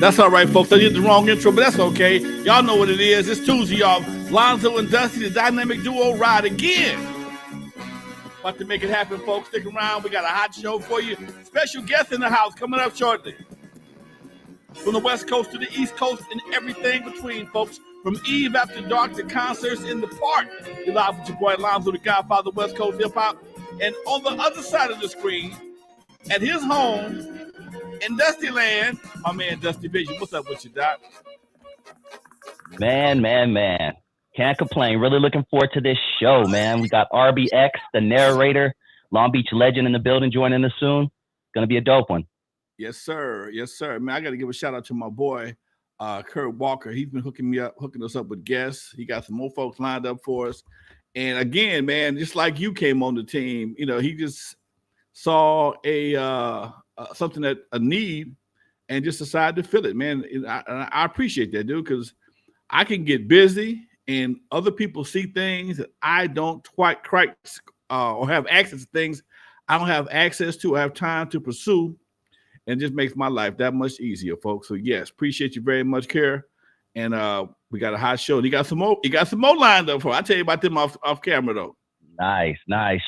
That's all right, folks. I did the wrong intro, but that's okay. Y'all know what it is. It's Tuesday, y'all. Lonzo and Dusty, the dynamic duo, ride again. About to make it happen, folks. Stick around. We got a hot show for you. Special guest in the house coming up shortly. From the West Coast to the East Coast and everything between, folks. From Eve After Dark to concerts in the park. You're live with your boy Lonzo, the Godfather of West Coast hip hop. And on the other side of the screen, at his home in Dusty Land, my man Dusty Vision. What's up with you, Doc? Man. Can't complain. Really looking forward to this show, man. We got RBX, the narrator, Long Beach legend in the building joining us soon. Gonna be a dope one. Yes, sir. Man, I got to give a shout out to my boy, Kurt Walker. He's been hooking us up with guests. He got some more folks lined up for us. And again, man, just like you came on the team, you know, he just saw a need and just decided to fill it, man. I appreciate that, dude, because I can get busy and other people see things that I don't quite or have access to things I don't have access to or have time to pursue. And just makes my life that much easier, folks. So yes, appreciate you very much, Care. And we got a hot show. He got some more lined up for. I'll tell you about them off camera though. Nice.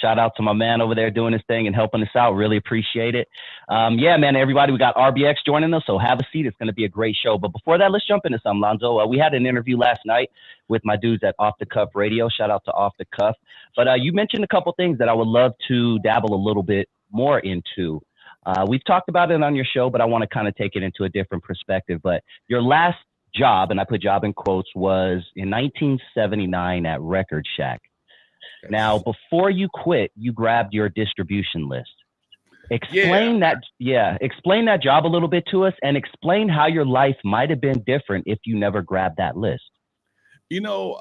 Shout out to my man over there doing his thing and helping us out. Really appreciate it. Yeah, man, everybody, we got RBX joining us, so have a seat. It's going to be a great show. But before that, let's jump into something, Lonzo. We had an interview last night with my dudes at Off the Cuff Radio. Shout out to Off the Cuff. But you mentioned a couple things that I would love to dabble a little bit more into. We've talked about it on your show, but I want to kind of take it into a different perspective. But your last job, and I put job in quotes, was in 1979 at Record Shack. Yes. Now, before you quit, you grabbed your distribution list. Explain that job a little bit to us, and explain how your life might have been different if you never grabbed that list. You know,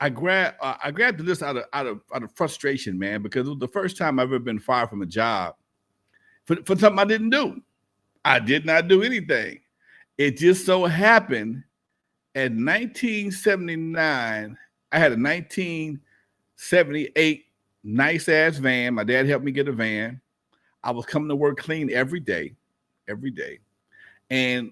I grabbed the list out of frustration, man, because it was the first time I've ever been fired from a job for something I didn't do. I did not do anything. It just so happened at 1979, I had a 1978 nice ass van. My dad helped me get a van. I was coming to work clean every day. And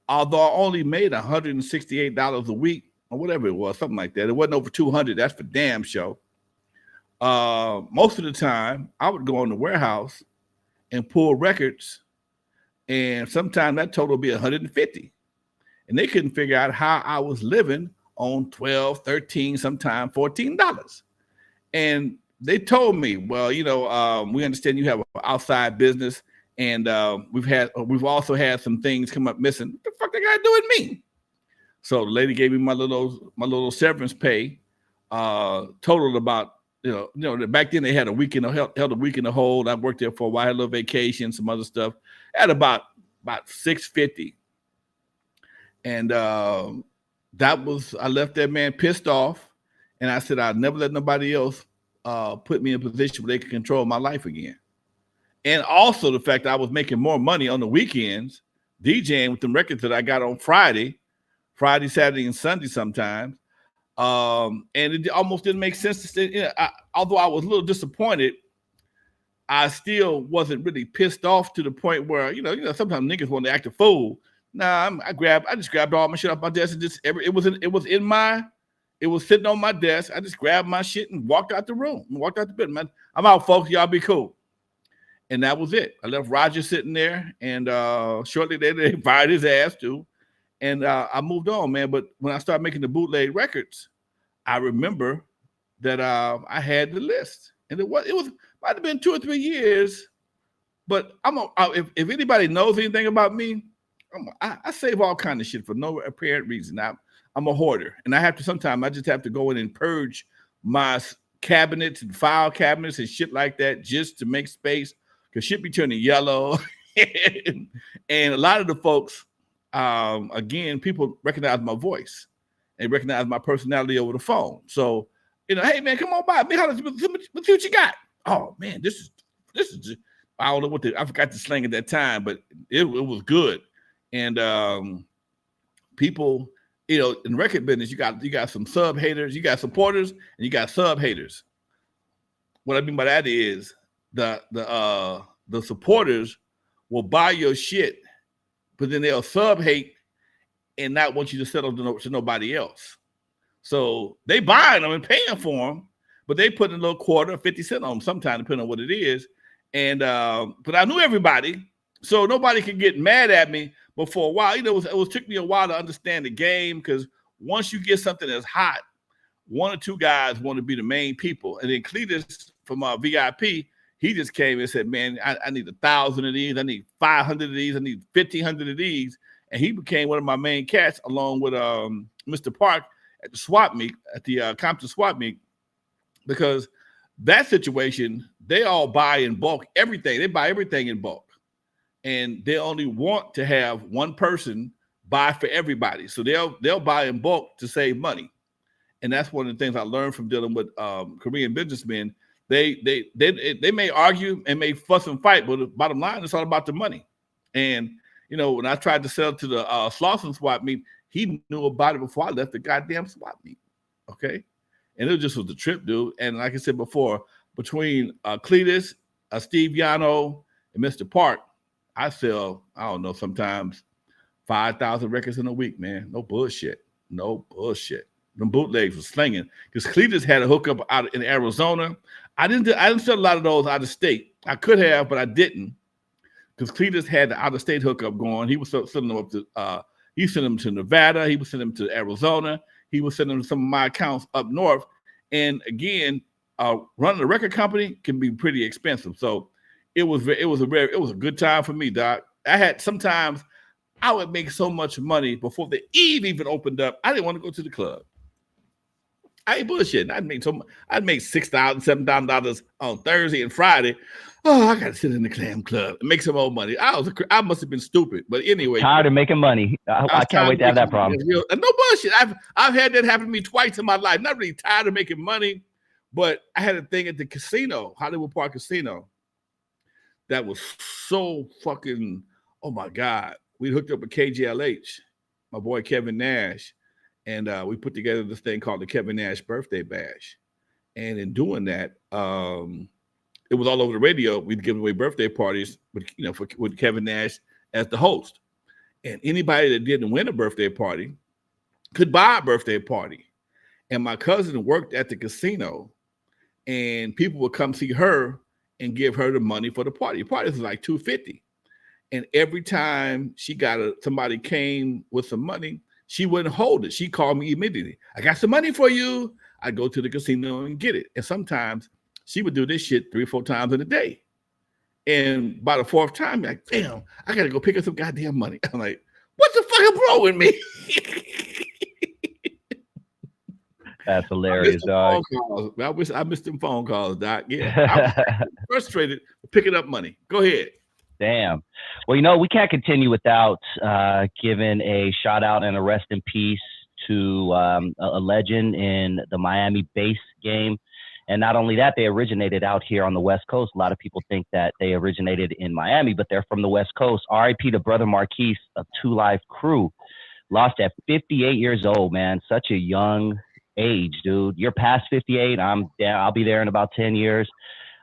although I only made $168 a week or whatever it was, something like that, it wasn't over 200. That's for damn sure. Most of the time I would go in the warehouse and pull records, and sometimes that total would be 150. And they couldn't figure out how I was living on $12, $13, sometimes $14. And they told me, well, you know, we understand you have an outside business, and we've also had some things come up missing. What the fuck they got to do with me? So the lady gave me my little severance pay, totaled about, you know, back then they had held a week in the hold. I worked there for a while, had a little vacation, some other stuff. At about $650. And I left that man pissed off, and I said I'd never let nobody else put me in a position where they could control my life again. And also the fact that I was making more money on the weekends, DJing with the records that I got on Friday, Saturday, and Sunday sometimes. And it almost didn't make sense to say, you know, although I was a little disappointed, I still wasn't really pissed off to the point where, you know, sometimes niggas want to act a fool. Nah, I just grabbed all my shit off my desk and it was sitting on my desk. I just grabbed my shit and walked out the room, walked out the bed. Man, I'm out, folks. Y'all be cool. And that was it. I left Roger sitting there, and shortly later they fired his ass too. And I moved on, man. But when I started making the bootleg records, I remember that I had the list, and it might have been 2 or 3 years. But if anybody knows anything about me, I save all kinds of shit for no apparent reason. I'm a hoarder, and sometimes I just have to go in and purge my cabinets and file cabinets and shit like that just to make space, because shit be turning yellow. And a lot of the folks, again, people recognize my voice and recognize my personality over the phone. So, you know, hey man, come on by. Let's see what you got. Oh man, this is just, I don't know I forgot the slang at that time, but it was good. And people, you know, in the record business, you got some sub haters, you got supporters, and you got sub haters. What I mean by that is the supporters will buy your shit but then they'll sub hate and not want you to settle to nobody else. So they buying them and paying for them, but they put a little quarter, 50 cents on them sometimes, depending on what it is. And but I knew everybody, so nobody could get mad at me. But for a while, it took me a while to understand the game, because once you get something that's hot, one or two guys want to be the main people. And then Cletus from VIP, he just came and said, man, I need 1,000 of these. I need 500 of these. I need 1,500 of these. And he became one of my main cats, along with Mr. Park at the swap meet, at the Compton swap meet, because that situation, they all buy in bulk, everything. They buy everything in bulk. And they only want to have one person buy for everybody. So they'll buy in bulk to save money. And that's one of the things I learned from dealing with Korean businessmen. They may argue and may fuss and fight, but the bottom line, it's all about the money. And when I tried to sell to the Slauson swap meet, he knew about it before I left the goddamn swap meet. Okay, and it just was the trip, dude. And like I said before, between Cletus, Steve Yano, and Mr. Park, I sell, I don't know, sometimes 5,000 records in a week, man. No bullshit. No bullshit. Them bootlegs were slinging, because Cletus had a hookup out in Arizona. I didn't sell a lot of those out of state. I could have, but I didn't, because Cletus had the out of state hookup going. He was sending them up to he sent them to Nevada. He was sending them to Arizona. He was sending them some of my accounts up north. And again, running a record company can be pretty expensive. So it was a good time for me, Doc. Sometimes I would make so much money before the Eve even opened up. I didn't want to go to the club. I ain't bullshitting. I'd make $6,000, $7,000 on Thursday and Friday. Oh, I gotta sit in the clam club and make some more money. I must have been stupid, but anyway. Tired of making money. I can't wait to have that problem. No bullshit. I've had that happen to me twice in my life. Not really tired of making money, but I had a thing at the casino, Hollywood Park Casino, that was so fucking, oh my God. We hooked up with KGLH, my boy Kevin Nash, and we put together this thing called the Kevin Nash Birthday Bash. And in doing that, it was all over the radio. We'd give away birthday parties with Kevin Nash as the host. And anybody that didn't win a birthday party could buy a birthday party. And my cousin worked at the casino, and people would come see her and give her the money for the party. The party was like $250. And every time somebody came with some money, she wouldn't hold it. She called me immediately. I got some money for you. I go to the casino and get it. And sometimes she would do this shit 3 or 4 times in a day. And by the 4th time, like, damn, I got to go pick up some goddamn money. I'm like, what the fuck is wrong with me? That's hilarious, dog. I wish I missed them phone calls, Doc. Yeah, I was frustrated picking up money. Go ahead. Damn. Well, we can't continue without giving a shout out and a rest in peace to a legend in the Miami bass game. And not only that, they originated out here on the West Coast. A lot of people think that they originated in Miami, but they're from the West Coast. R.I.P. to Brother Marquise of 2 Live Crew. Lost at 58 years old, man. Such a young age, dude. You're past 58. I'll be there in about 10 years.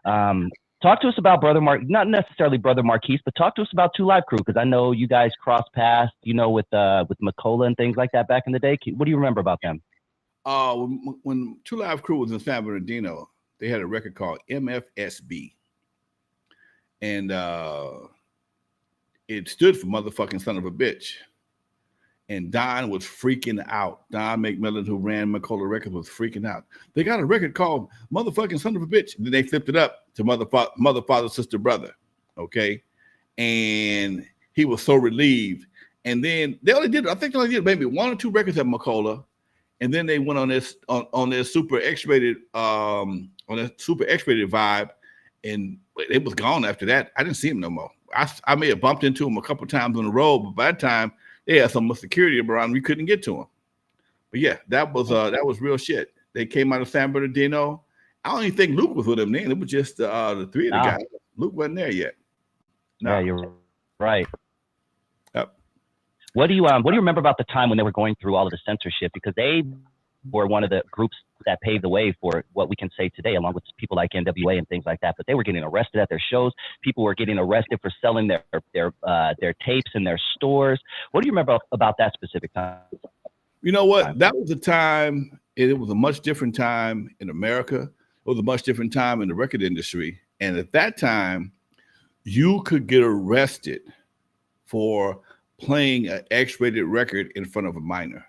Talk to us about not necessarily Brother Marquise, but talk to us about 2 Live Crew, because I know you guys crossed paths, with Macola and things like that back in the day. What do you remember about them? When 2 Live Crew was in San Bernardino, they had a record called MFSB. And it stood for motherfucking son of a bitch. And Don was freaking out. Don McMillan, who ran Macola Records, was freaking out. They got a record called Motherfucking Son of a Bitch. Then they flipped it up to Mother, Father, Sister, Brother. Okay. And he was so relieved. And then they only did maybe 1 or 2 records at Macola. And then they went on their super X-rated vibe, and it was gone after that. I didn't see him no more. I may have bumped into him a couple times on the road, but by that time they had so much security around, we couldn't get to him. But yeah, that was real shit. They came out of San Bernardino. I don't even think Luke was with them then. It was just the 3 of the guys. Luke wasn't there yet. No. Yeah, you're right. Yep. What do you remember about the time when they were going through all of the censorship? Because they were one of the groups that paved the way for what we can say today, along with people like N.W.A. and things like that. But they were getting arrested at their shows. People were getting arrested for selling their tapes in their stores. What do you remember about that specific time? You know what? That was a time, it was a much different time in America. It was a much different time in the record industry. And at that time, you could get arrested for playing an X-rated record in front of a minor.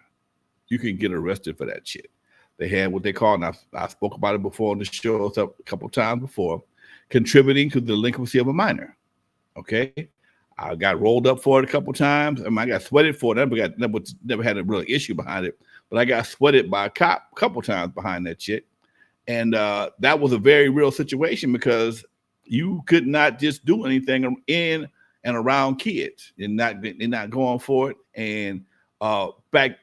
You could get arrested for that shit. They had what they call, and I spoke about it before on the show a couple of times before, contributing to the delinquency of a minor. Okay, I got rolled up for it a couple of times. I mean, I got sweated for it. Never had a real issue behind it, but I got sweated by a cop a couple of times behind that shit. And that was a very real situation because you could not just do anything in and around kids and not going for it. And back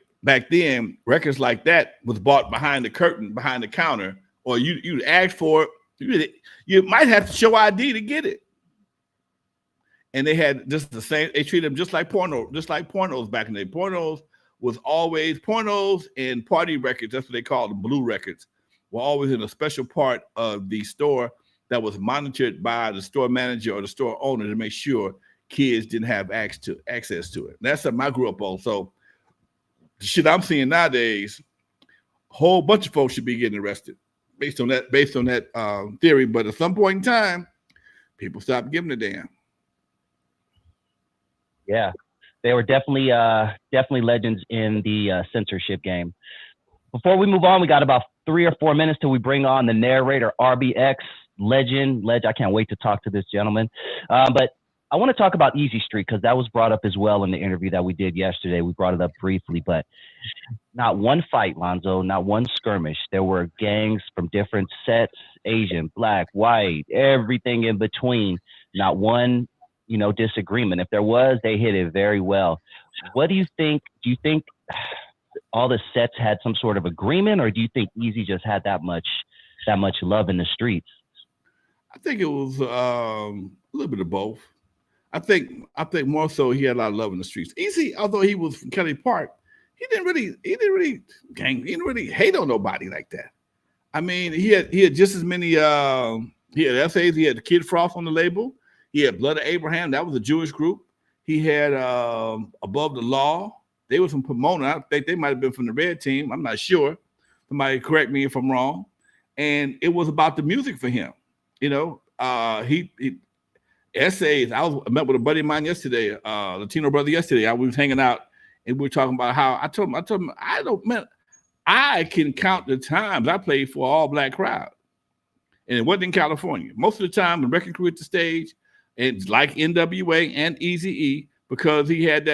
then, records like that was bought behind the curtain, behind the counter, or you'd ask for it. You might have to show ID to get it. And they had just the same. They treated them just like pornos back in the day. Pornos and party records. That's what they called them. Blue records were always in a special part of the store that was monitored by the store manager or the store owner to make sure kids didn't have access to it. That's something I grew up on. So the shit I'm seeing nowadays, a whole bunch of folks should be getting arrested based on that theory. But at some point in time, people stopped giving a damn. Yeah, they were definitely legends in the censorship game. Before we move on, we got about 3 or 4 minutes till we bring on the narrator, RBX legend. I can't wait to talk to this gentleman. But I want to talk about Easy Street because that was brought up as well in the interview that we did yesterday. We brought it up briefly, but not one fight, Lonzo, not one skirmish. There were gangs from different sets, Asian, black, white, everything in between. Not one, disagreement. If there was, they hit it very well. What do you think? Do you think all the sets had some sort of agreement, or do you think Eazy just had that much love in the streets? I think it was a little bit of both. I think more so he had a lot of love in the streets. Eazy, although he was from Kelly Park, he didn't really hate on nobody like that. I mean, he had just as many he had essays. He had the Kid Frost on the label. He had Blood of Abraham. That was a Jewish group. He had Above the Law. They were from Pomona. I think they might have been from the Red Team. I'm not sure. Somebody correct me if I'm wrong. And it was about the music for him. He essays. I met with a buddy of mine yesterday, Latino brother yesterday. We was hanging out and we were talking about how I told him I can count the times I played for an all black crowd. And it wasn't in California. Most of the time the record crew at the stage, it's like N.W.A. and Eazy-E, because he had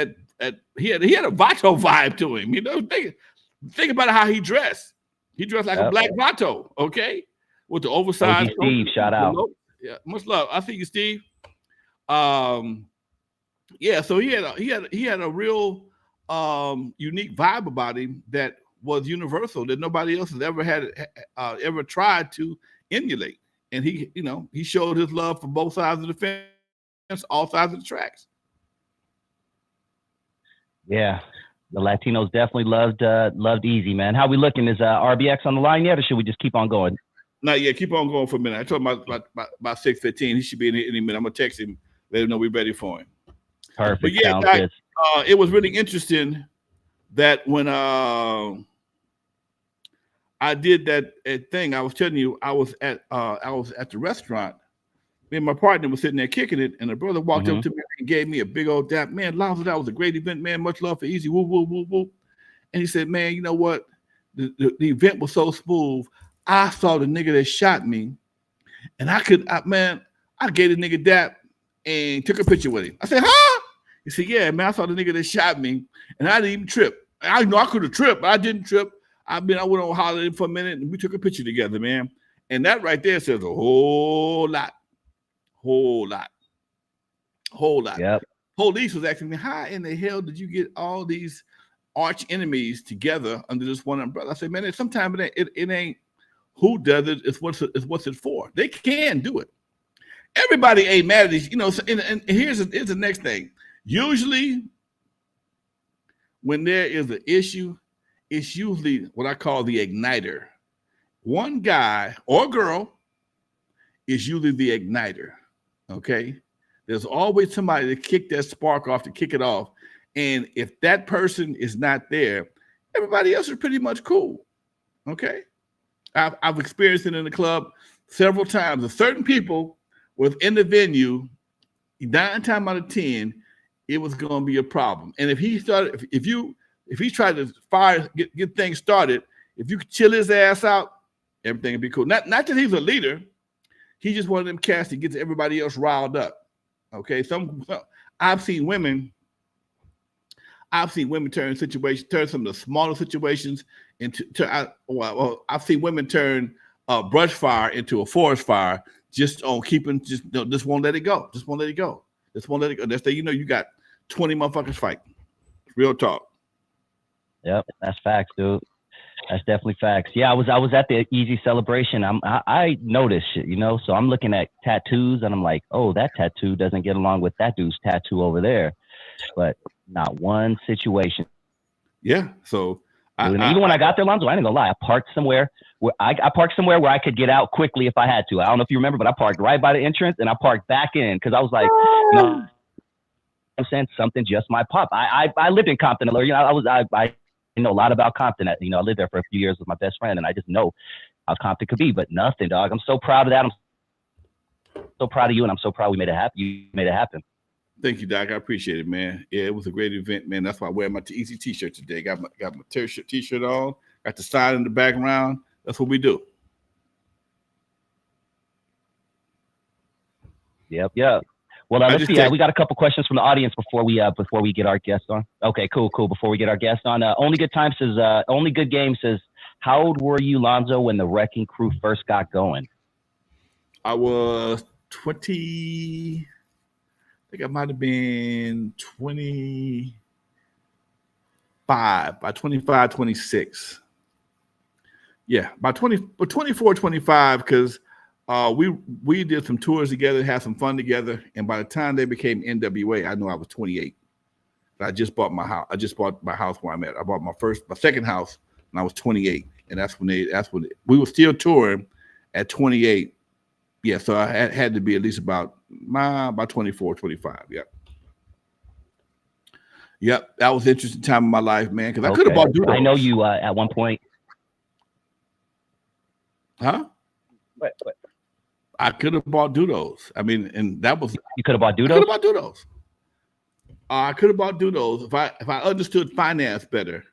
he had a Vato vibe to him. Think about how he dressed. He dressed like a black Vato, okay? With the oversized Steve, shout out. Yeah, much love. I see you, Steve. Yeah, so he had a real unique vibe about him that was universal, that nobody else has ever tried to emulate. And he showed his love for both sides of the fence, all sides of the tracks. Yeah, the Latinos definitely loved Eazy, man. How we looking? Is RBX on the line yet, or should we just keep on going? Not yet. Keep on going for a minute. I told him about 6:15. He should be in any minute. I'm gonna text him, let him know we're ready for him. Perfect. But yeah, guys, it was really interesting that when I did that thing, I was telling you, I was at the restaurant. Me and my partner was sitting there kicking it, and the brother walked up to me and gave me a big old dap. Man, Lonzo, that was a great event, man. Much love for Eazy. Woo, woo, woo, woo. And he said, man, you know what? The event was so smooth. I saw the nigga that shot me, and I gave the nigga dap and took a picture with him. I said, huh? He said, yeah, man, I saw the nigga that shot me, and I didn't even trip. I know I could have tripped, but I didn't trip. I went on holiday for a minute, and we took a picture together, man. And that right there says a whole lot. Yep. Police was asking me, how in the hell did you get all these arch enemies together under this one umbrella? I said, man, sometimes it ain't who does it, it's what's it for. They can do it. Everybody ain't mad at these, and here's the next thing. Usually when there is an issue, it's usually what I call the igniter. one guy or girl is usually the igniter. Okay. There's always somebody to kick that spark off, to kick it off. And if that person is not there, everybody else is pretty much cool. Okay. I've experienced it in the club several times. If certain people within the venue, 9 times out of 10, it was going to be a problem. And if he started, if he tried to get things started, if you could chill his ass out, everything would be cool. Not that he's a leader. He's just one of them cats that gets everybody else riled up. Okay. I've seen women turn some of the smaller situations into I've seen women turn a brush fire into a forest fire just on keeping, just won't let it go. Just won't let it go. Just won't let it go. That's you got 20 motherfuckers fighting. Real talk. Yep, that's facts, dude. That's definitely facts. Yeah, I was at the Eazy celebration. I noticed shit, so I'm looking at tattoos and I'm like, oh, that tattoo doesn't get along with that dude's tattoo over there. But not one situation. Yeah. So even when I got there, Lonzo, I ain't gonna lie. I parked somewhere where I could get out quickly if I had to. I don't know if you remember, but I parked right by the entrance and I parked back in because I was like, I'm saying something just might pop. I lived in Compton. I know a lot about Compton. I lived there for a few years with my best friend, and I just know how Compton could be. But nothing, dog. I'm so proud of that. I'm so proud of you, and I'm so proud we made it happen. You made it happen. Thank you, Doc. I appreciate it, man. Yeah, it was a great event, man. That's why I wear my Eazy t-shirt today. Got my t-shirt on. Got the sign in the background. That's what we do. Yep. Well, let's see. We got a couple questions from the audience before we get our guest on. Okay, cool. Before we get our guest on, Only Good Game says, how old were you, Lonzo, when the Wrecking Crew first got going? I was 20. I think I might have been 25, by 25, 26. Yeah, by 24, 25, because we did some tours together, had some fun together, and by the time they became N.W.A, I knew I was 28. I just bought my house. I just bought my house where I'm at. I bought my second house when I was 28, and that's when we were still touring at 28. Yeah, so I had to be at least about 24, 25. Yep, that was an interesting time in my life, man, because I could have bought doodles. I know you at one point. Huh? What? I could have bought doodles. I mean, and that was... You could have bought doodles? I could have bought doodles. I could have bought doodles. If I understood finance better,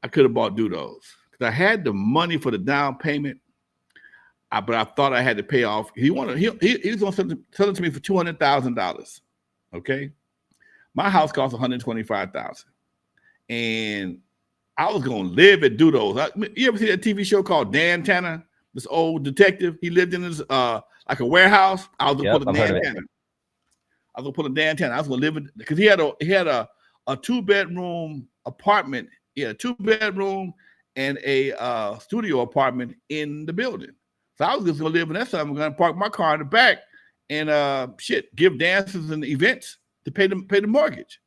I could have bought doodles. Because I had the money for the down payment, but I thought I had to pay off. He was going to sell it to me for $200,000. Okay, my house cost $125,000, and I was going to live at doodles. You ever see that TV show called Dan Tanner? This old detective. He lived in his like a warehouse. I was going to put a Dan Tanner. I was going to put a Dan Tanner. I was going to live in, because he had a 2-bedroom apartment. He had a 2-bedroom and a studio apartment in the building. So I was just going to live in that. So I'm going to park my car in the back and give dances and events to pay the mortgage.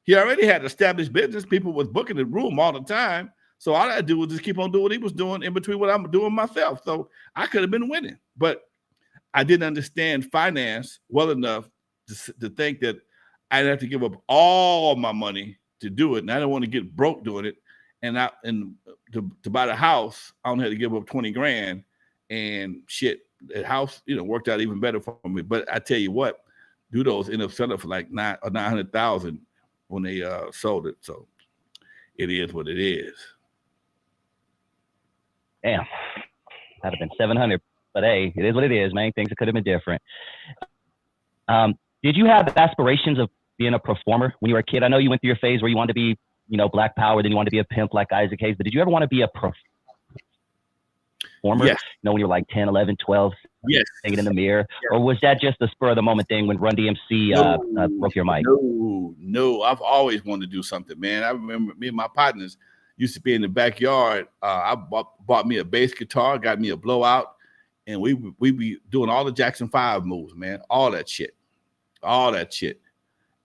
He already had established business. People was booking the room all the time. So all I had to do was just keep on doing what he was doing in between what I'm doing myself. So I could have been winning, but I didn't understand finance well enough to think that I'd have to give up all my money to do it. And I didn't want to get broke doing it. And to buy the house, I only had to give up $20,000, and shit, the house, worked out even better for me. But I tell you what, doodles ended up selling for like $900,000 when they sold it. So it is what it is. Damn, that'd have been 700. But hey, it is what it is, man. Things could have been different. Did you have aspirations of being a performer when you were a kid? I know you went through your phase where you wanted to be, Black Power, then you wanted to be a pimp like Isaac Hayes. But did you ever want to be a performer? Yes. When you were like 10, 11, 12, yes, singing in the mirror? Yes. Or was that just the spur of the moment thing when Run DMC broke your mic? No, I've always wanted to do something, man. I remember me and my partners used to be in the backyard. I bought me a bass guitar, got me a blowout, and we be doing all the Jackson 5 moves, man. All that shit.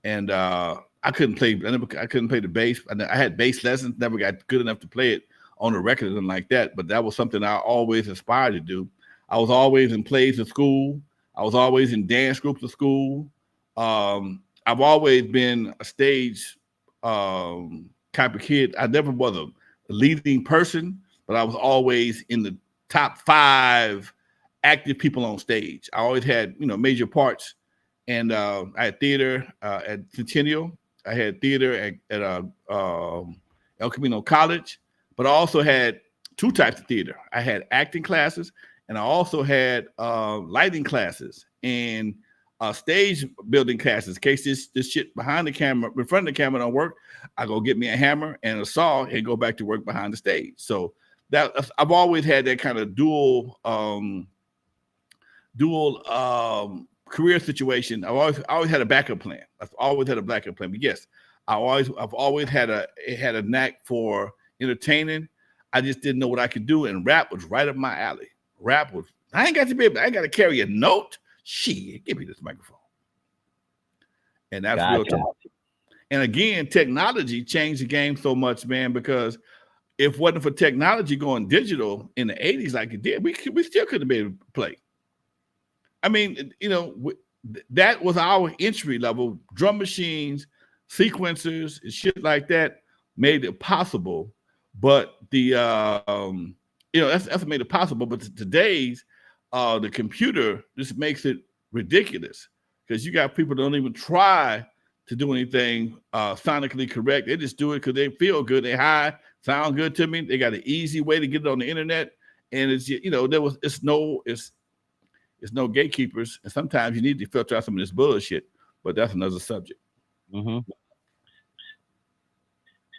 And I couldn't play the bass. I had bass lessons, never got good enough to play it on a record and like that, but that was something I always aspired to do. I was always in plays at school. I was always in dance groups at school. I've always been a stage type of kid. I never was a leading person, but I was always in the top 5 active people on stage. I always had, major parts. And I had theater at Centennial. I had theater at El Camino College, but I also had 2 types of theater. I had acting classes, and I also had lighting classes and stage building classes. In case this shit behind the camera, in front of the camera don't work, I go get me a hammer and a saw and go back to work behind the stage. So that I've always had that kind of dual career situation. I've always had a backup plan. I've always had a backup plan. But yes, I've always had a knack for entertaining. I just didn't know what I could do, and rap was right up my alley. I ain't got to carry a note. Shit, give me this microphone. And that's real talk. And again, technology changed the game so much, man, because if it wasn't for technology going digital in the 80s like it did, we still couldn't be able to play. I mean, that was our entry level. Drum machines, sequencers, and shit like that made it possible. But that's made it possible. But today's the computer just makes it ridiculous, because you got people that don't even try to do anything sonically correct. They just do it because they feel good. They high, sound good to me. They got an easy way to get it on the internet, and it's no gatekeepers. And sometimes you need to filter out some of this bullshit. But that's another subject. Mm-hmm.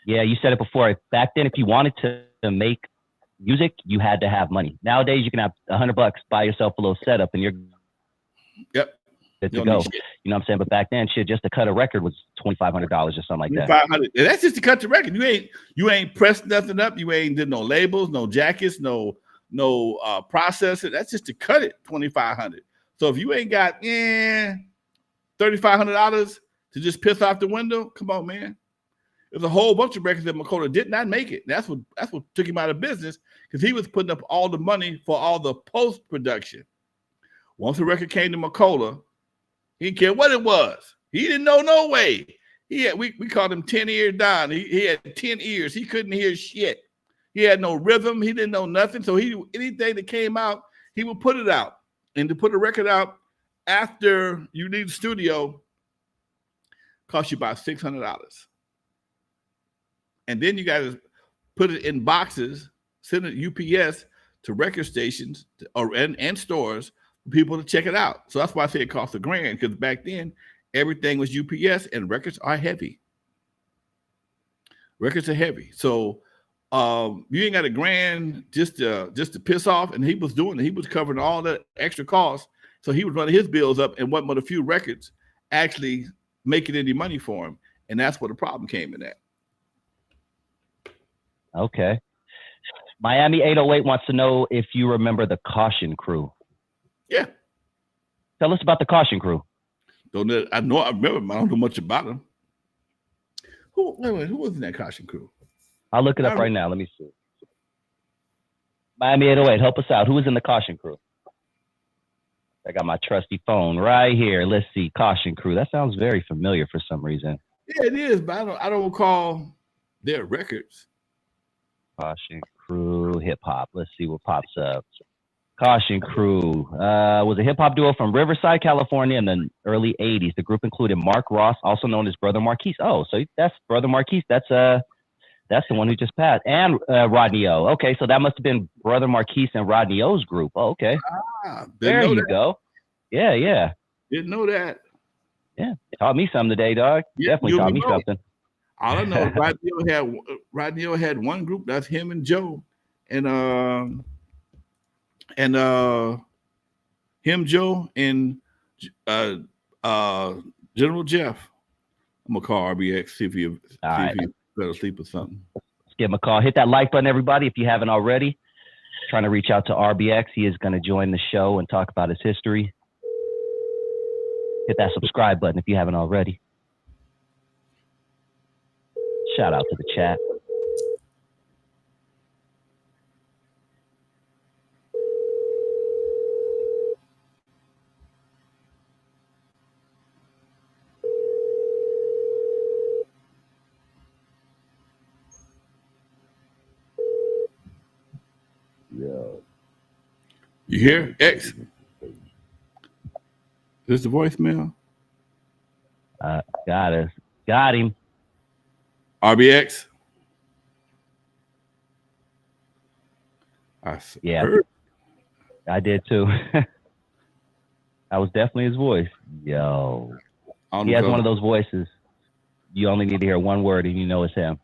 Yeah, you said it before. Back then, if you wanted to make music, you had to have money. Nowadays, you can have $100, buy yourself a little setup, and you're good to go. You know what I'm saying? But back then, shit, just to cut a record was $2,500 or something like that. $2,500. And that's just to cut the record. You ain't pressed nothing up. You ain't did no labels, no jackets, no processor. That's just to cut it. $2,500. So if you ain't got $3,500 to just piss off the window, come on, man. There's a whole bunch of records that Makola did not make it. That's what took him out of business, because he was putting up all the money for all the post production. Once the record came to Makola, he didn't care what it was. He didn't know no way. We called him 10-ear Don. He had 10 ears. He couldn't hear shit. He had no rhythm. He didn't know nothing. So anything that came out, he would put it out. And to put a record out after you leave the studio cost you about $600. And then you got to put it in boxes, send it UPS to record stations and stores for people to check it out. So that's why I say it costs $1,000, because back then everything was UPS, and records are heavy. Records are heavy. So you ain't got $1,000 just to piss off. And he was doing it. He was covering all the extra costs. So he was running his bills up, and wasn't but a few records actually making any money for him. And that's where the problem came in at. Okay. Miami 808 wants to know if you remember the Caution Crew. Yeah. Tell us about the Caution Crew. I remember, I don't know much about them. Who was in that Caution Crew? I'll look it up right now. Let me see. Miami 808, help us out. Who was in the Caution Crew? I got my trusty phone right here. Let's see. Caution Crew. That sounds very familiar for some reason. Yeah, it is, but I don't recall their records. Caution Crew, hip hop. Let's see what pops up. Caution Crew was a hip hop duo from Riverside, California in the early 80s. The group included Mark Ross, also known as Brother Marquise. Oh, so that's Brother Marquise. That's the one who just passed. And Rodney O. Okay, so that must have been Brother Marquise and Rodney O's group. Oh, okay. There you go. Yeah. Didn't know that. Yeah. Taught me something today, dog. Yeah, definitely taught me something. All I know is Rodney O had one group. That's him and Joe, and him, Joe, and General Jeff. I'm gonna call RBX, see if he better sleep or something. Let's give him a call. Hit that like button, everybody, if you haven't already. Trying to reach out to RBX. He is going to join the show and talk about his history. Hit that subscribe button if you haven't already. Shout out to the chat. You hear? X. Is this the voicemail? Got him. RBX. Yeah, heard. I did too. That was definitely his voice. Yo, he has one of those voices. You only need to hear one word and you know it's him.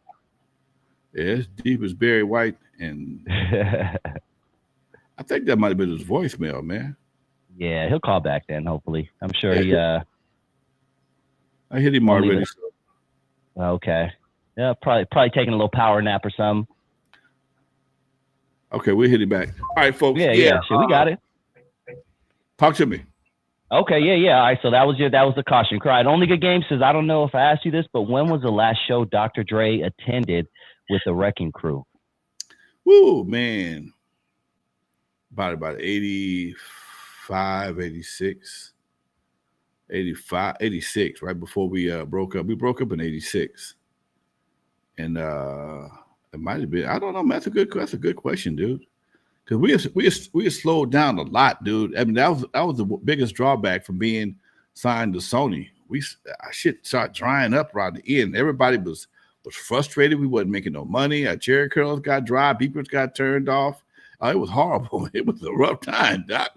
Yeah, it's deep as Barry White, and I think that might have been his voicemail, man. Yeah, he'll call back then. Hopefully, I'm sure he. I hit him already. Okay. Yeah, probably taking a little power nap or something. Okay, we'll hit it back. All right, folks. Yeah. Shit, we got it. Talk to me. Okay, yeah. All right, so that was the caution cry. Only Good Game says, I don't know if I asked you this, but when was the last show Dr. Dre attended with the Wrecking Crew? Woo, man. About 85, 86. 85, 86, right before we broke up. We broke up in 86. And it might have been, I don't know, man. That's a good question, dude. Because we had slowed down a lot, dude. I mean, that was the biggest drawback from being signed to Sony. Our shit started drying up around the end. Everybody was frustrated. We wasn't making no money. Our cherry curls got dry. Beepers got turned off. It was horrible. It was a rough time, Doc.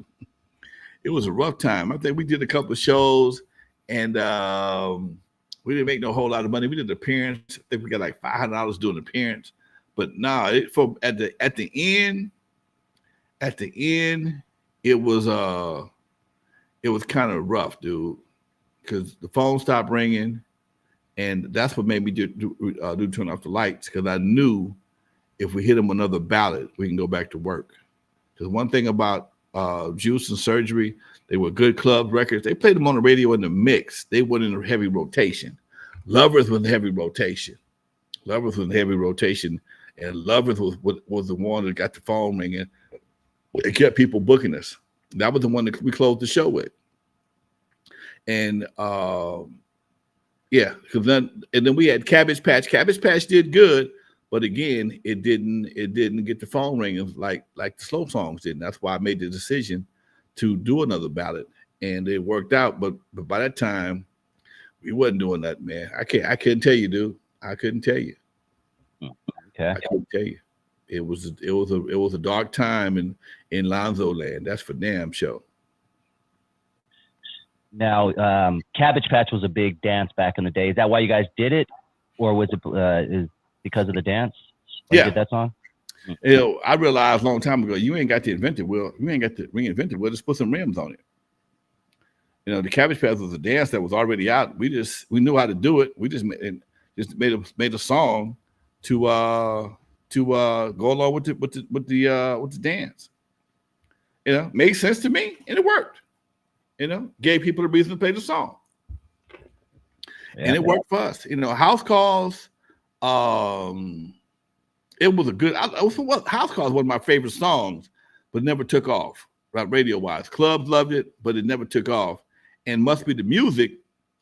It was a rough time. I think we did a couple of shows, and we didn't make no whole lot of money. We did an appearance. I think we got like $500 doing an appearance. But no, at the end, it was kind of rough, dude, because the phone stopped ringing, and that's what made me do turn off the lights, because I knew if we hit them another ballot, we can go back to work. Because one thing about Juice and Surgery, they were good club records. They played them on the radio in the mix. They weren't in a heavy rotation. Lovers was heavy rotation. And Lovers was the one that got the phone ringing. It kept people booking us. That was the one that we closed the show with. And because then we had Cabbage Patch. Cabbage Patch did good, but again, it didn't get the phone ringing like the slow songs did. And that's why I made the decision to do another ballad, and it worked out. But by that time, we wasn't doing that, man. I couldn't tell you, dude. I couldn't tell you. Okay. I couldn't tell you. It was a dark time in Lonzo land. That's for damn sure. Now, Cabbage Patch was a big dance back in the day. Is that why you guys did it, or was it is because of the dance? Yeah, did that song. You know, I realized a long time ago, you ain't got to invent it. Well, you ain't got to reinvent it. Well, just put some rims on it. You know, the Cabbage Patch was a dance that was already out. We knew how to do it. We just made a song to go along with the dance. You know, made sense to me, and it worked. You know, gave people a reason to play the song, and it worked for us. You know, House Calls. It was a good. House Calls was one of my favorite songs, but never took off. Right, radio wise, clubs loved it, but it never took off. And Must Be the Music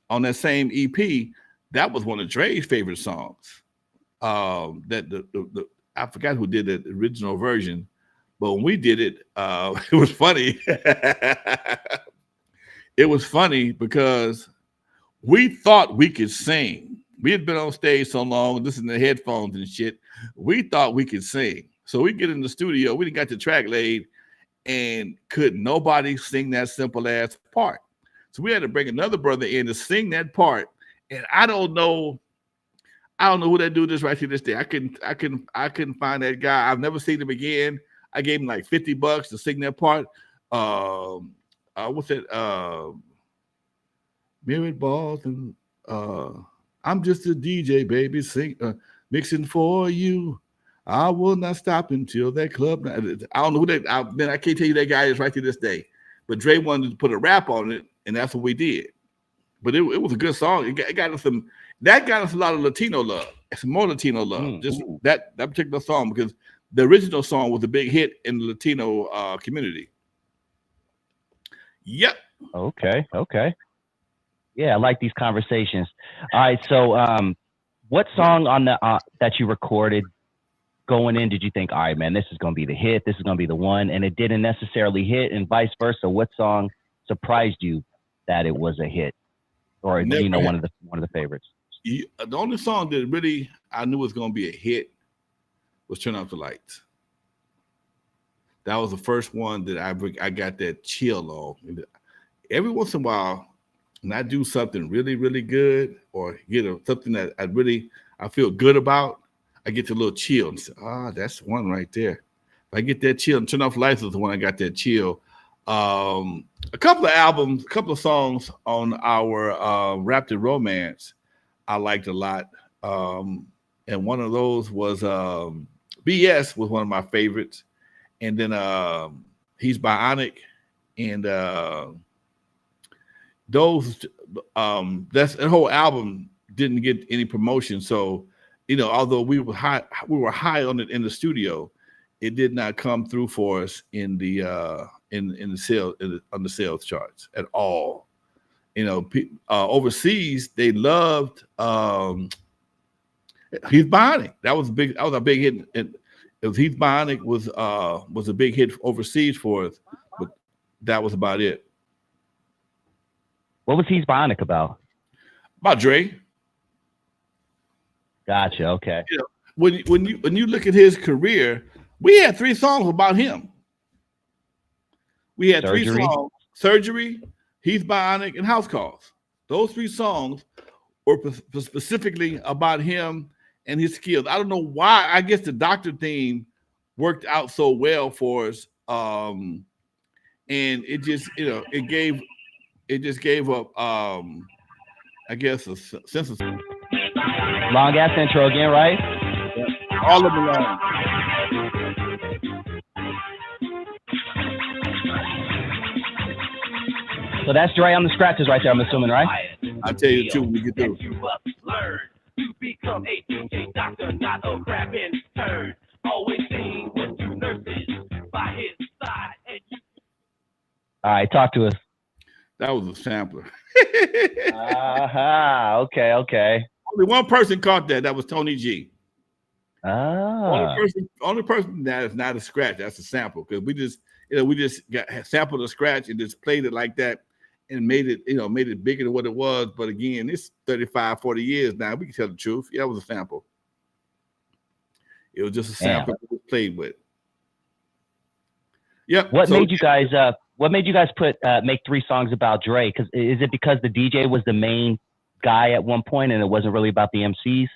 on that same EP, that was one of Dre's favorite songs. That I forgot who did the original version, but when we did it, it was funny. It was funny because we thought we could sing. We had been on stage so long, listening to headphones and shit. We thought we could sing. So we get in the studio, we didn't got the track laid, and could nobody sing that simple ass part. So we had to bring another brother in to sing that part. And I don't know who that dude is right to this day. I couldn't find that guy. I've never seen him again. I gave him like $50 to sing that part. What's that? Mirrored balls and I'm just a DJ, baby, mixing for you. I will not stop until that club. I don't know who that. I can't tell you that guy is right to this day. But Dre wanted to put a rap on it, and that's what we did. But it was a good song. It got us some. That got us a lot of Latino love. Some more Latino love. Just that particular song, because the original song was a big hit in the Latino community. Yep. Okay. Yeah, I like these conversations. All right, so what song on the that you recorded going in, did you think, all right, man, this is going to be the hit, this is going to be the one, and it didn't necessarily hit, and vice versa? What song surprised you that it was a hit, or Never you know, had- one of the favorites? The only song that really I knew was going to be a hit was "Turn Off the Lights." That was the first one that I got that chill on. Every once in a while, when I do something really, really good, or get something that I feel good about, I get a little chill and say, that's one right there. If I get that chill, and "Turn Off the Lights" was the one I got that chill. A couple of albums, a couple of songs on our Wrapped in Romance I liked a lot. And one of those was BS was one of my favorites. And then He's Bionic, and those that's the whole album didn't get any promotion. So, you know, although we were high on it in the studio, it did not come through for us in the sales on the sales charts at all. You know, overseas they loved He's Bionic. That was a big hit. It was He's Bionic was a big hit overseas for us, but that was about it. What was He's Bionic about? About Dre. Gotcha. Okay. You know, when you look at his career, we had 3 songs about him. We had Surgery. 3 songs: Surgery, He's Bionic, and House Calls. Those 3 songs were specifically about him and his skills. I don't know why. I guess the doctor theme worked out so well for us. And it just, you know, it just gave up I guess a sense of Long ass intro again, right? all of them long. So that's Dre on the scratches right there, I'm assuming, right? I'll tell you the truth when we get through. You become a DJ doctor, not a rapping turd. Always saying what you nurses by his side. And you All right, talk to us. That was a sampler. Okay. Only one person caught that. That was Tony G. Ah. Only person that is not a scratch. That's a sample, because we just got sampled a scratch and just played it like that and made it bigger than what it was. But again, it's 35, 40 years now. We can tell the truth. Yeah, it was a sample. It was just a sample that we played with. Yep. What made you guys put make 3 songs about Dre? Because is it because the DJ was the main guy at one point and it wasn't really about the MCs?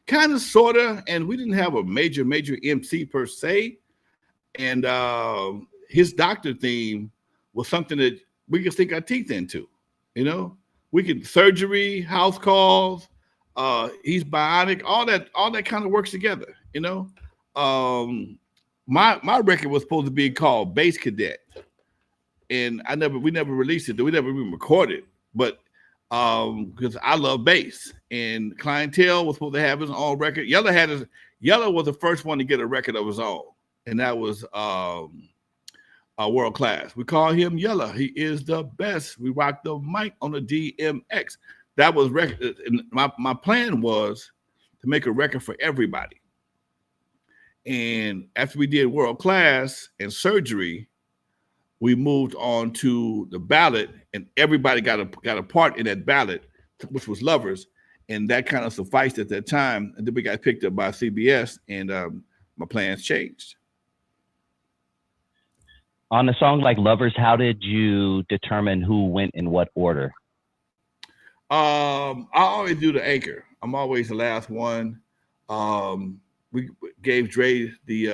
Kind of, sort of, and we didn't have a major MC per se. And his doctor theme was something that we could sink our teeth into. You know, we could Surgery, House Calls, He's Bionic, all that kind of works together. You know, my record was supposed to be called Bass Cadet, and we never released it. We never even recorded, but because I love bass, and Clientele was supposed to have his own record. Yella was the first one to get a record of his own, and that was World Class. We call him Yella. He is the best. We rock the mic on the DMX. That was record. And my plan was to make a record for everybody. And after we did World Class and Surgery, we moved on to the ballad, and everybody got a part in that ballad, which was Lovers, and that kind of sufficed at that time. And then we got picked up by CBS, and my plans changed. On a song like Lovers, how did you determine who went in what order? I always do the anchor. I'm always the last one. We gave Dre the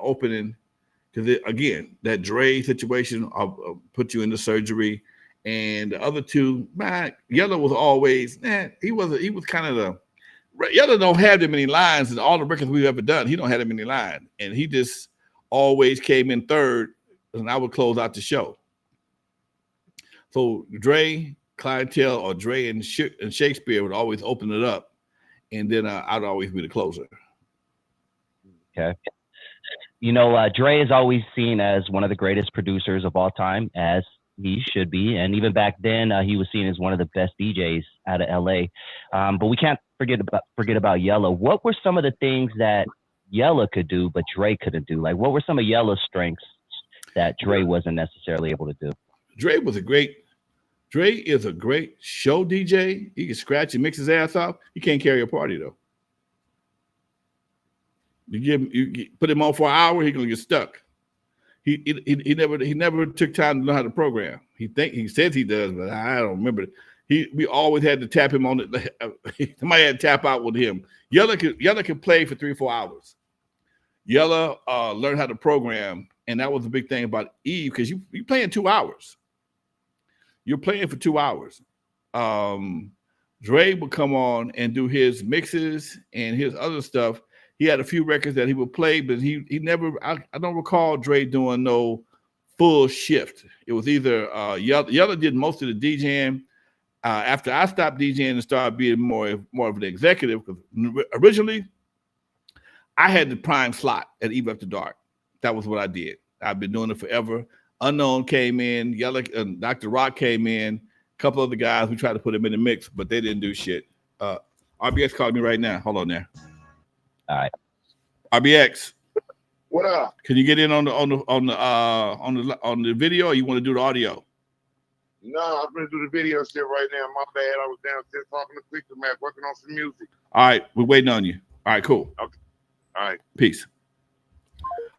opening, because again, that Dre situation put you into Surgery, and the other 2, man, Yella was always, he was kind of the Yella don't have that many lines in all the records we've ever done. He don't have that many lines, and he just always came in third, and I would close out the show. So Dre, Clientele, or Dre and Shakespeare would always open it up, and then I'd always be the closer. Okay. You know, Dre is always seen as one of the greatest producers of all time, as he should be. And even back then, he was seen as one of the best DJs out of LA. But we can't forget about Yella. What were some of the things that Yella could do, but Dre couldn't do? Like, what were some of Yella's strengths that Dre wasn't necessarily able to do? Dre is a great show DJ. He can scratch and mix his ass off. He can't carry a party though. You put him on for an hour, he's gonna get stuck. He never took time to learn how to program. He says he does, but I don't remember. We always had to tap him on it. Somebody had to tap out with him. Yella could play for 3-4 hours. Yella learned how to program, and that was the big thing about Eve, because you playing 2 hours. You're playing for 2 hours. Dre would come on and do his mixes and his other stuff. He had a few records that he would play, but he never. I don't recall Dre doing no full shift. It was either Yella did most of the DJing. After I stopped DJing and started being more of an executive, because originally I had the prime slot at Eve After Dark. That was what I did. I've been doing it forever. Unknown came in. Yella, Dr. Rock came in. A couple other guys. We tried to put them in the mix, but they didn't do shit. RBX called me right now. Hold on there. All right. RBX. What up? Can you get in on the video, or you want to do the audio? No, I'm gonna do the video shit right now. My bad. I was downstairs talking to Picture Man, working on some music. All right, we're waiting on you. All right, cool. Okay. All right. Peace.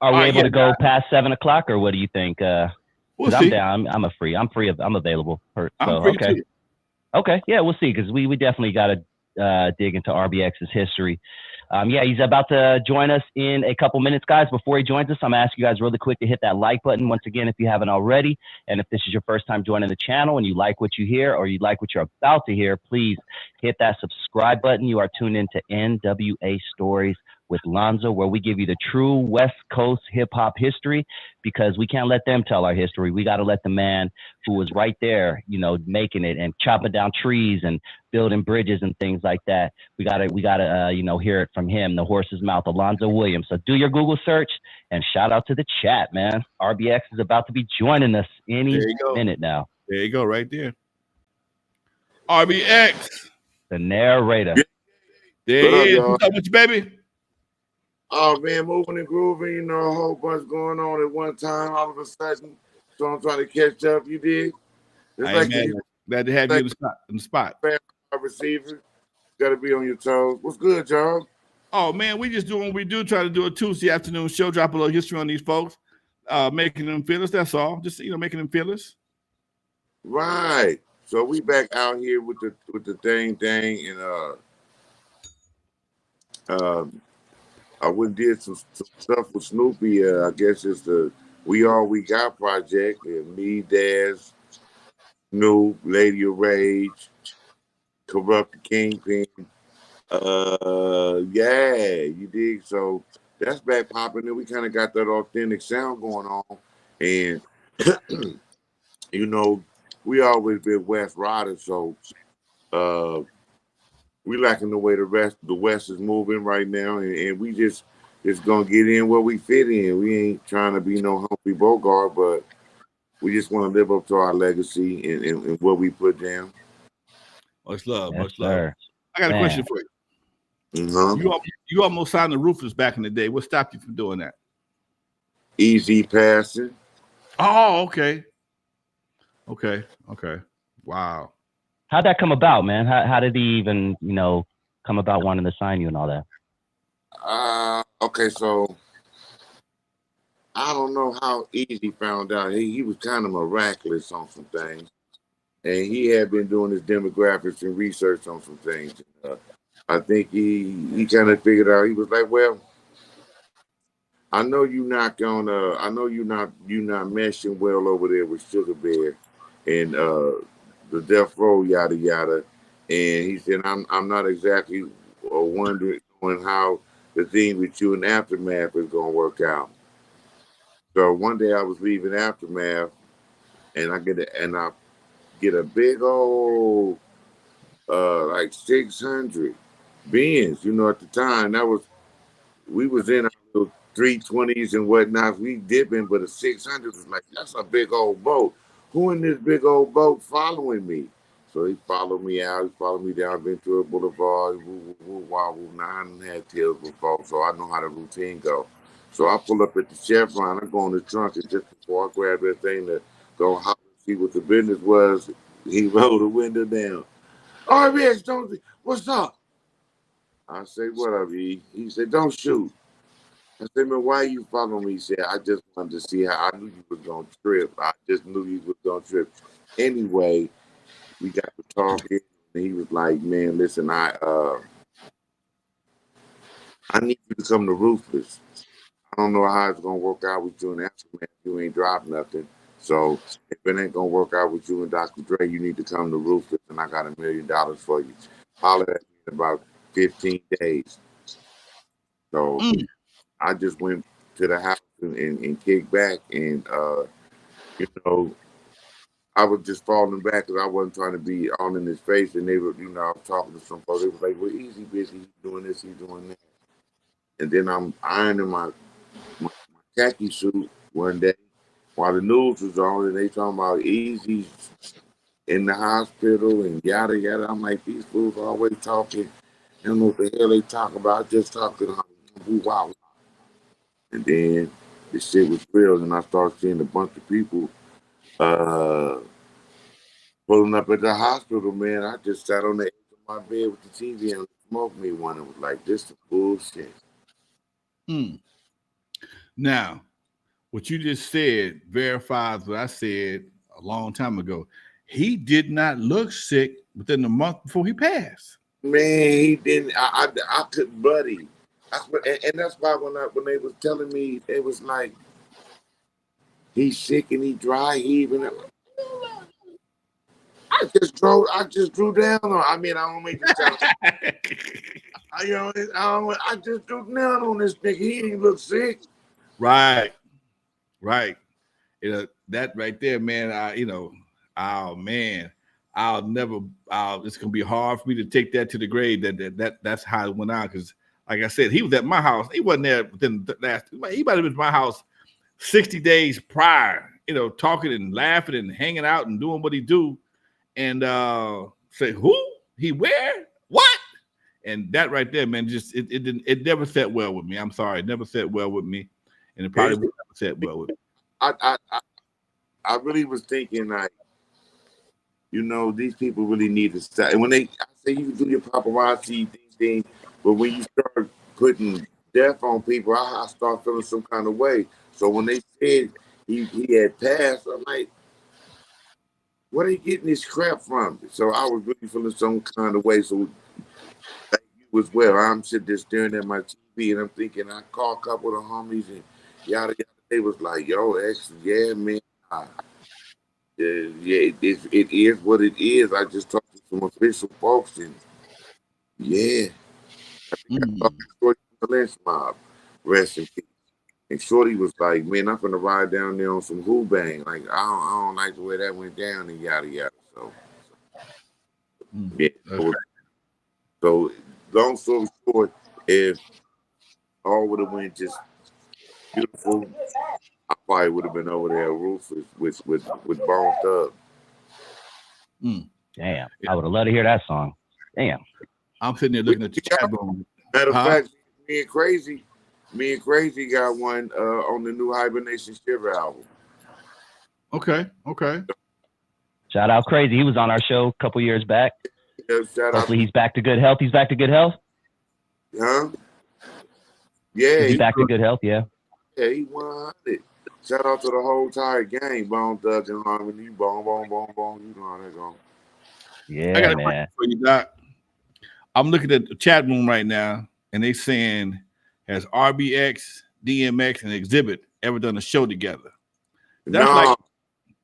Are we able to go past 7 o'clock, or what do you think? We'll I'm see. down. I'm available. I'm free okay. too. Okay. Yeah, we'll see, because we definitely got to dig into RBX's history. Yeah, he's about to join us in a couple minutes, guys. Before he joins us, I'm going to ask you guys really quick to hit that like button once again if you haven't already. And if this is your first time joining the channel and you like what you hear, or you like what you're about to hear, please hit that subscribe button. You are tuned into N.W.A. Stories with Lonzo, where we give you the true West Coast hip hop history, because we can't let them tell our history. We got to let the man who was right there, making it and chopping down trees and building bridges and things like that. We gotta hear it from him, the horse's mouth, Alonzo Williams. So do your Google search, and shout out to the chat, man. RBX is about to be joining us any minute now. There you go, right there. RBX, the narrator. There he is. What's up with you, baby? Oh man, moving and grooving, a whole bunch going on at one time, all of a sudden. So I'm trying to catch up. You did? Glad to have you in the spot. Receiver, got to be on your toes. What's good, John? Oh man, we just doing what we do. Try to do a Tuesday afternoon show, drop a little history on these folks, making them feel us. That's all. Just making them feel us. Right. So we back out here with the thing, and I went and did some stuff with Snoopy. I guess it's the We All We Got project. And me, Daz, Snoop, Lady of Rage, Corrupt the Kingpin. Yeah, you dig? So that's back popping. And we kind of got that authentic sound going on. And, we always been West Riders. So we liking the way the West is moving right now. And we just going to get in where we fit in. We ain't trying to be no Humphrey Bogart, but we just want to live up to our legacy and what we put down. Much love, yes, much love. Sir. I got a question for you. Mm-hmm. You almost signed the Ruthless back in the day. What stopped you from doing that? Easy passing. Oh, okay. Wow. How'd that come about, man? How did he even, come about wanting to sign you and all that? Okay, so I don't know how Eazy found out. He was kind of miraculous on some things. And he had been doing his demographics and research on some things. I think he kind of figured out. He was like, well, I know you're not meshing well over there with Sugar Bear and the Death Row, yada yada. And he said, I'm not exactly wondering how the thing with you and Aftermath is gonna work out. So one day I was leaving Aftermath, and I get a big old like 600 Benz. At the time we was in our little 320s and whatnot. We dipping, but a 600 was like, that's a big old boat. Who in this big old boat following me? So he followed me out. He followed me down Ventura Boulevard. Woo, woo, woo, wow, woo. Now I done had tails before, so I know how the routine go. So I pull up at the Chevron. I go in the trunk, and just before I grab that thing to go holler and see what the business was, he rolled the window down. RBX, don't. What's up? I said, what up, E? He said, don't shoot. I said, man, why you following me? He said, I just wanted to see how I knew you was going to trip. I just knew you was going to trip. Anyway, we got to talking, and he was like, man, listen, I need you to come to Ruthless. I don't know how it's going to work out with you and Aftermath. You ain't dropped nothing. So if it ain't going to work out with you and Dr. Dre, you need to come to Ruthless, and I got $1 million for you. Holler at me in about 15 days. So I just went to the house and kicked back, and you know, I was just falling back because I wasn't trying to be all in his face. And they were, I was talking to some folks. They was like, "Well, easy, busy. He's doing this, he's doing that." And then I'm ironing my khaki suit one day while the news was on, and they talking about Eazy in the hospital and yada yada. I'm like, these fools always talking. I don't know what the hell they talk about. Just talking. Wow. And then the shit was real, and I started seeing a bunch of people pulling up at the hospital, man. I just sat on the edge of my bed with the TV and smoked me one. It was like, this is bullshit. Now, what you just said verifies what I said a long time ago. He did not look sick within the month before he passed. Man, he didn't. I could, buddy. And that's why when they was telling me, it was like, he's sick and he dry heaving. I just drew down on. I mean, I don't make it sound. I just drew down on this nigga. He didn't look sick. Right. That right there, man. Oh man, it's gonna be hard for me to take that to the grave. That's how it went on. Because, like I said, he was at my house. He wasn't there within the last. He might have been at my house 60 days prior. Talking and laughing and hanging out and doing what he do. And say who he where what, and that right there, man, just it never sat well with me. I'm sorry, it never sat well with me, and it probably would never sat well with me. I really was thinking, like, these people really need to stop. And when I say you do your paparazzi things, but when you start putting death on people, I start feeling some kind of way. So when they said he had passed, I'm like, where are they getting this crap from? So I was really feeling some kind of way. So like you as well, I'm sitting there staring at my TV and I'm thinking, I call a couple of homies and yada yada. They was like, yo, actually, yeah, man. Yeah, it is what it is. I just talked to some official folks, and yeah, I think I talked to Shorty from the Lynch Mob, rest in peace. And Shorty was like, man, I'm gonna ride down there on some who bang. Like, I don't like the way that went down and yada yada. So yeah. So long story short, if all would have went just beautiful, I probably would have been over there Ruthless with Bone Thug. Damn, I would have loved to hear that song. Damn. I'm sitting there looking at the chat room. Matter of fact, me and Crazy got one on the new Hibernation Shiver album. Okay. Shout out Crazy. He was on our show a couple years back. Yeah, hopefully he's back to good health. He's back to good health? Huh? Yeah. He's back to good health, yeah. Yeah, he 100. Shout out to the whole entire gang. Bone Thug and Harmony. Boom. You know how that go. Yeah, I got man. a question for you, Doc. I'm looking at the chat room right now, and they saying, has RBX, DMX, and Exhibit ever done a show together? That's no,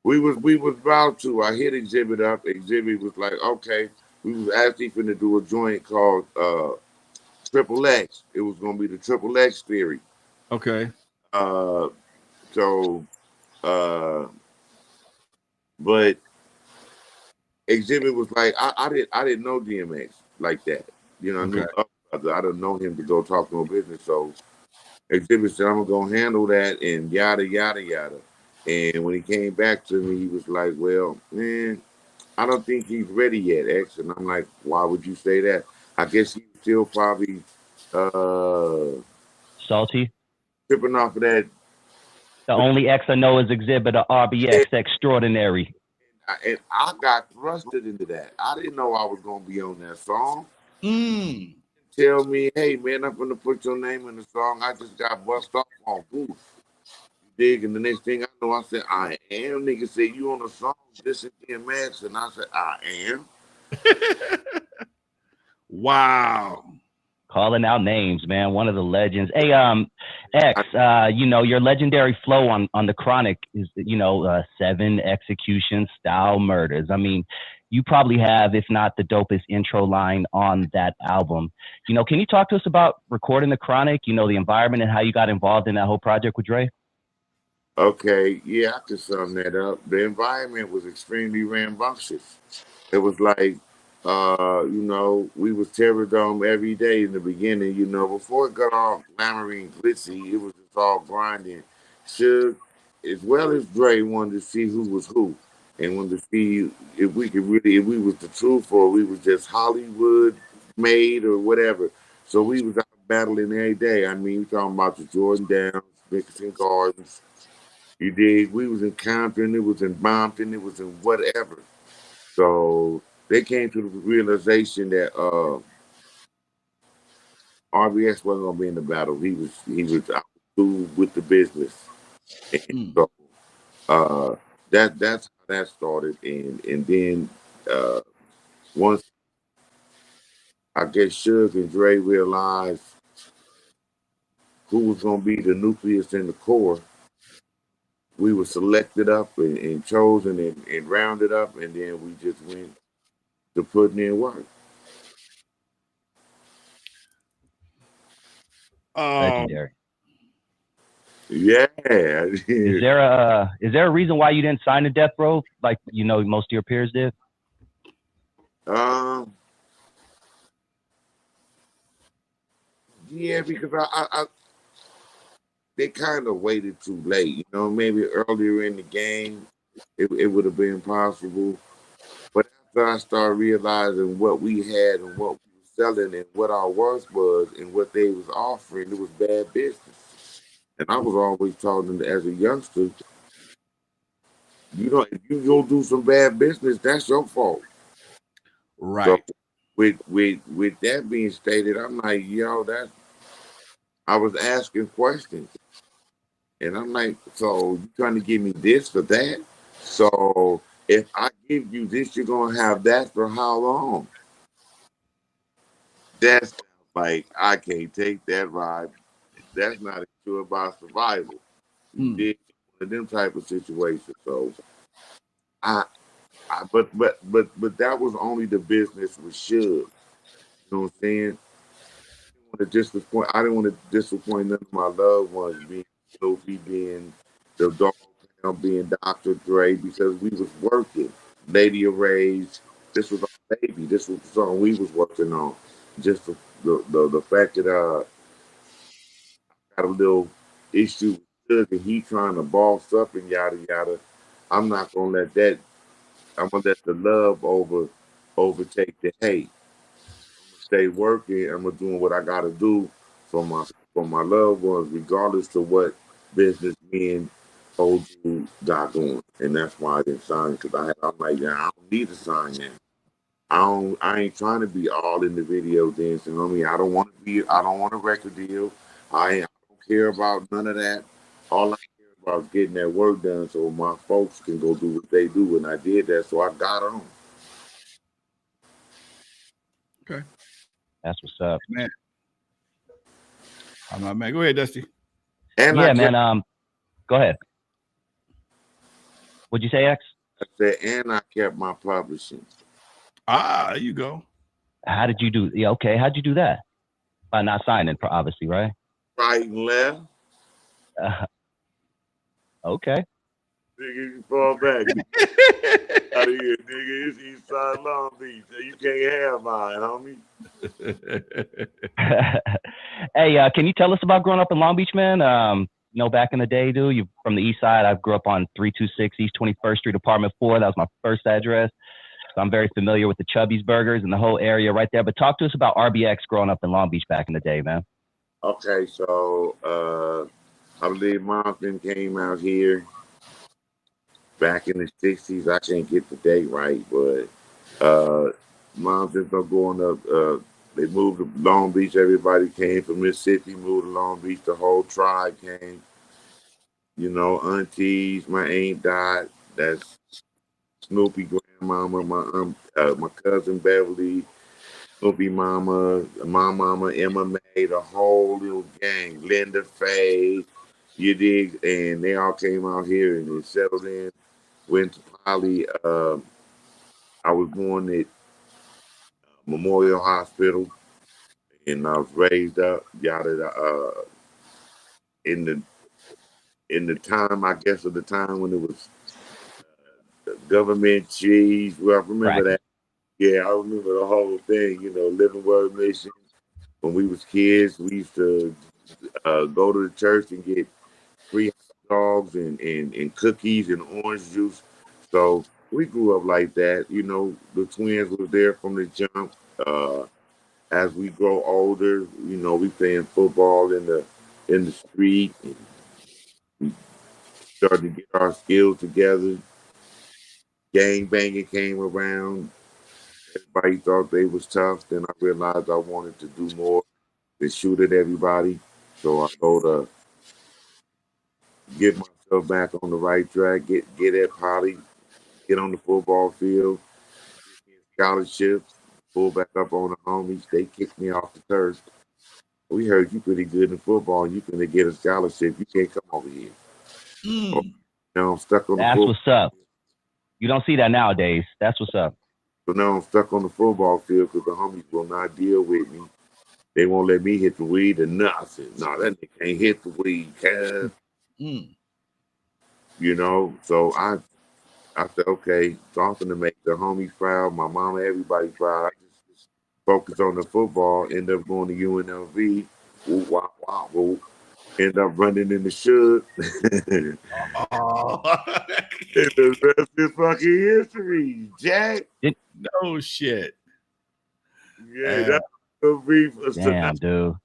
we was about to. I hit Exhibit up. Exhibit was like, okay. We was actually going to do a joint called Triple X. It was going to be the Triple X theory. Okay. But Exhibit was like, I didn't know DMX like that. I knew I didn't know him to go talk no business. So Exhibit said, I'm gonna handle that and yada yada yada. And when he came back to me, he was like, well, man, I don't think he's ready yet, X. And I'm like, why would you say that? I guess he's still probably uh Salty. tripping off of that. The only X I know is Exhibit RBX Extraordinary. And I got thrusted into that. I didn't know I was gonna be on that song. Mm. Tell me, hey man, I'm gonna put your name in the song. I just got bust off on Booth. You dig? And the next thing I know, I said, I am. Nigga said, you on the song, this and DMX. And I said, I am. Wow. Calling out names, man. One of the legends. Hey, X, you know, your legendary flow on the Chronic is, you know, 7 execution style murders. I mean, you probably have, if not the dopest intro line on that album. You know, can you talk to us about recording the Chronic, you know, the environment and how you got involved in that whole project with Dre? Okay, yeah, I can sum that up. The environment was extremely rambunctious. It was like, you know, we was Terror Dome every day in the beginning, you know, before it got all glamoury and glitzy, it was just all grinding. Suge, as well as Dre, wanted to see who was who and wanted to see if we could really, if we was the truth or we was just Hollywood made or whatever. So we was out battling every day. I mean, we talking about the Jordan Downs, Nicholson Gardens, you dig? We was in Compton, it was in Bompton, it was in whatever. So they came to the realization that RBX wasn't gonna be in the battle. He was out through with the business. And Mm. so that's how that started. And then uh, once I guess Suge and Dre realized who was gonna be the nucleus in the core, we were selected up and chosen and rounded up, and then we just went to putting in work. Legendary. Yeah. Is there a reason why you didn't sign to Death Row like, you know, most of your peers did? um. Yeah, because I they kind of waited too late. You know, maybe earlier in the game, it would have been possible. But after I started realizing what we had and what we were selling and what our worth was and what they was offering, it was bad business. And I was always taught them as a youngster, you know, if you go do some bad business, that's your fault. So Right. with that being stated, I'm like, yo, that's I was asking questions. And I'm like, so you trying to give me this for that? So if I give you this, you're gonna have that for how long? That's like I can't take that ride. That's not sure about survival. You Mm. did one of them type of situations. So I, but that was only the business with Suge. You know what I'm saying? I didn't want to disappoint none of my loved ones, being Sophie, being the dog pound, being Dr. Dre, because we was working. Lady of Rage, this was our baby. This was the song we was working on. Just the fact that got a little issue with Suge and he trying to boss up and yada yada. I'm not gonna let that. I'm gonna let the love overtake the hate. Stay working. I'm gonna doing what I gotta do for my loved ones, regardless to what business me and old dude got going. And that's why I didn't sign because I'm like, yeah, I don't need to sign that. I ain't trying to be all in the video dancing on me. I don't want a record deal. I don't care about none of that. All I care about is getting that work done so my folks can go do what they do. And I did that, so I got on. Okay. That's what's up. Man. I'm not man. Go ahead, Dusty. And Yeah, man. Go ahead. What'd you say, X? I said, and I kept my publishing. There you go. How did you do? Yeah, okay. How'd you do that? By not signing, obviously, right? Right and left. Okay. Nigga, you fall back. Out of here, nigga. It's East Side Long Beach. You can't have mine, homie. Hey, can you tell us about growing up in Long Beach, man? You know, back in the day, dude, you from the East Side. I grew up on 326 East 21st Street, Apartment 4. That was my first address. So I'm very familiar with the Chubby's Burgers and the whole area right there. But talk to us about RBX growing up in Long Beach back in the day, man. Okay, so I believe Monson came out here back in the 60s. I can't get the date right, but Monson's are going up. They moved to Long Beach. Everybody came from Mississippi, moved to Long Beach. The whole tribe came. You know, aunties, my aunt died. That's Snoopy grandmama, my cousin Beverly, Snoopy mama, my mama Emma May, the whole little gang, Linda Faye, you dig, and they all came out here and they settled in. Went to Poly. I was born at Memorial Hospital, and I was raised up. Yada. In the time, I guess, of the time when it was government cheese. Well, I remember Right. that. Yeah, I remember the whole thing. You know, Living Word Mission. When we was kids, we used to go to the church and get free hot dogs and cookies and orange juice. So we grew up like that. You know, the twins was there from the jump. As we grow older, you know, we playing football in the street and we started to get our skills together. Gang banging came around. Everybody thought they was tough. Then I realized I wanted to do more than shoot at everybody. So I go to get myself back on the right track, get at Poly, get on the football field, get scholarships, pull back up on the homies. They kicked me off the turf. We heard you pretty good in football. You finna get a scholarship. You can't come over here. So, now I'm stuck on the That's football. what's up. You don't see that nowadays. That's what's up. So now I'm stuck on the football field because the homies will not deal with me. They won't let me hit the weed or nothing. No, that nigga can't hit the weed, cuz. You know, so I said, okay, something to make the homies proud, my mama, everybody proud. I just focus on the football, end up going to UNLV, woo, wah, wah, woo. End up running in the SUGE. Oh, And the rest is fucking history, Jack. no shit. Yeah, that's gonna be for Damn, dude.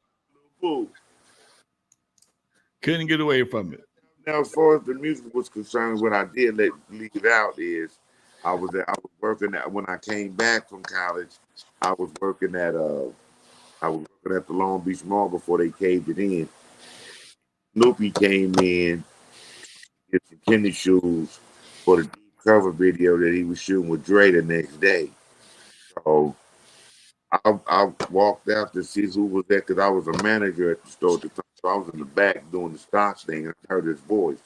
Couldn't get away from it. Now, as far as the music was concerned, what I did leave out is I was working at when I came back from college. I was working at the Long Beach Mall before they caved it in. Snoopy came in, get some tennis shoes for the deep cover video that he was shooting with Dre the next day. So I walked out to see who was there because I was a manager at the store at the time. So I was in the back doing the stock thing. I heard his voice.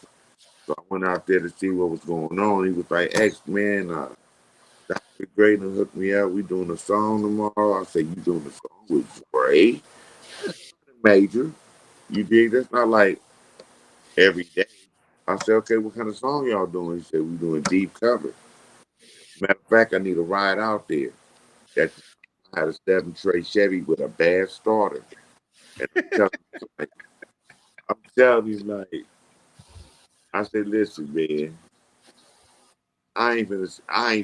So I went out there to see what was going on. He was like, X, man, Dr. Graydon hooked me up. We doing a song tomorrow. I said, you doing a song with Dre? Major. You dig? That's not like every day. I said, okay, what kind of song y'all doing? He said, we doing deep cover. Matter of fact, I need a ride out there. That I had a 7 tray Chevy with a bad starter. And I'm telling you, like, I said, listen, man, I ain't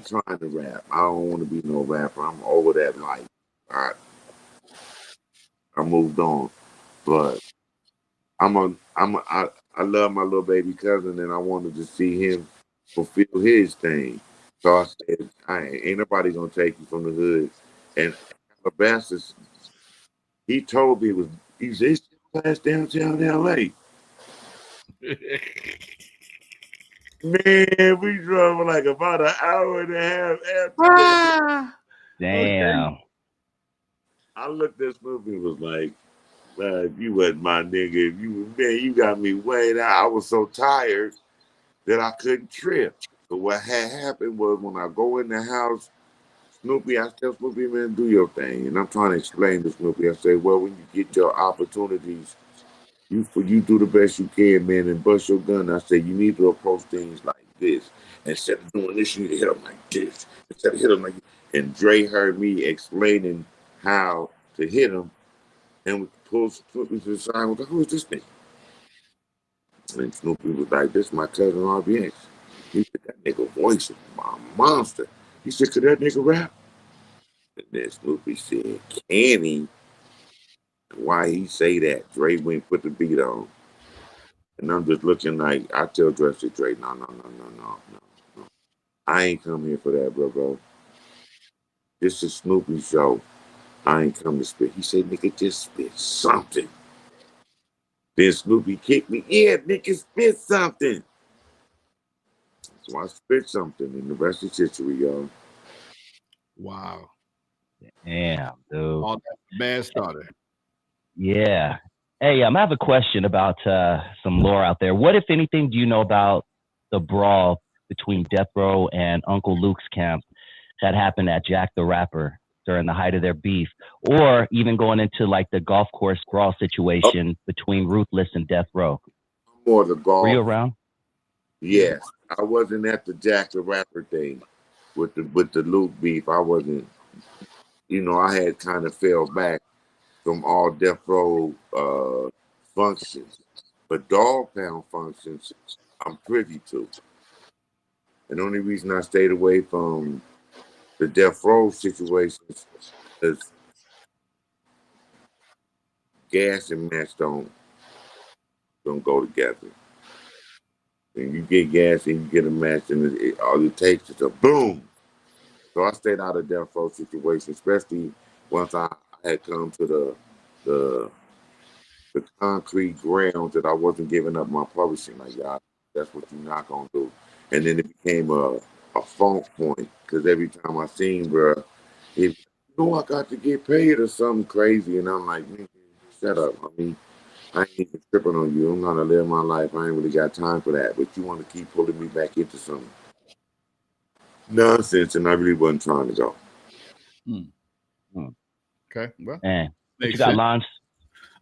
trying to rap. I don't want to be no rapper. I'm over that life. I moved on. But I love my little baby cousin and I wanted to see him fulfill his thing. So I said, ain't nobody gonna take you from the hood. And Calabasas, he told me he's this class downtown LA. Man, we drove like about an hour and a half after that. Damn. Okay. I looked at Snoopy and was like, if you wasn't my nigga, you got me way out. I was so tired that I couldn't trip. So what had happened was when I go in the house, I tell Snoopy, man, do your thing. And I'm trying to explain to Snoopy. I say, well, when you get your opportunities, you do the best you can, man, and bust your gun. I say, you need to approach things like this. Instead of doing this, you need to hit them like this. Instead of hit them like this. And Dre heard me explaining how to hit him and pulled Snoopy to the side. Was like, who is this nigga? And Snoopy was like, this is my cousin RBX. He said, that nigga voice is my monster. He said, could that nigga rap? And then Snoopy said, can he? Why he say that? Dre went put the beat on. And I'm just looking like, I tell Dre, Dre, no. I ain't come here for that, bro. This is Snoopy's show. I ain't come to spit. He said, nigga, just spit something. Then Snoopy kicked me. Yeah, nigga, spit something. So I spit something, and the rest is history, y'all. Wow. Damn, dude. All that bad starter. Yeah. Hey, I have a question about some lore out there. What, if anything, do you know about the brawl between Death Row and Uncle Luke's camp that happened at Jack the Rapper during the height of their beef, or even going into like the golf course brawl situation between Ruthless and Death Row? More the golf. Were you around? Yes, I wasn't at the Jack the Rapper thing with the Luke beef. I wasn't. You know, I had kind of fell back from all Death Row functions, but Dog Pound functions I'm privy to. And the only reason I stayed away from the Death Row situations is gas and match don't go together. And you get gas and you get a match, and all it takes is a boom. So I stayed out of Death Row situations, especially once I had come to the concrete ground that I wasn't giving up my publishing. Like, y'all, that's what you're not gonna do. And then it became a funk point, because every time I seen, bro, it, I got to get paid or something crazy, and I'm like, nigga, shut up. I mean, I ain't even tripping on you. I'm gonna live my life. I ain't really got time for that. But you want to keep pulling me back into some nonsense, and I really wasn't trying to go. Okay, well, Man, what you got, sense. Lons?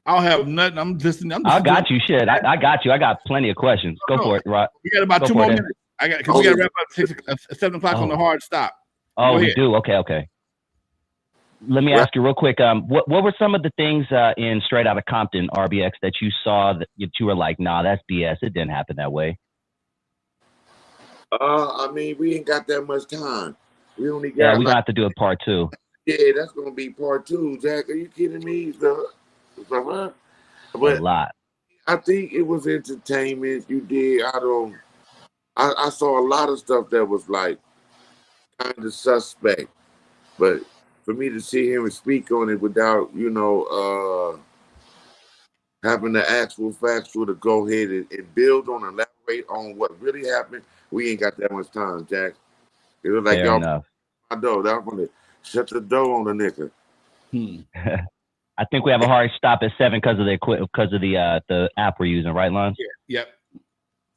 I don't have nothing. I'm just I got you. Shit, I got you. I got plenty of questions. Go for it, Rod. We got about 2 more minutes. Because we got to wrap up at 7 o'clock on the hard stop. Oh, we do. Okay. Let me ask you real quick. What were some of the things in Straight Outta Compton, RBX, that you saw that you were like, nah, that's BS. It didn't happen that way. I mean, we ain't got that much time. We only got. Yeah, we're gonna have to do a part 2. Yeah, that's gonna be part 2, Jack. Are you kidding me? But a lot. I think it was entertainment. You did. I saw a lot of stuff that was like kind of suspect, but for me to see him and speak on it without, having the actual factual to go ahead and build on and elaborate on what really happened, we ain't got that much time, Jack. It was like, fair y'all, enough. I know that one. Shut the door on the nigga. I think we have a hard stop at 7 because of the app we're using, right, Lon? Yeah. Yep.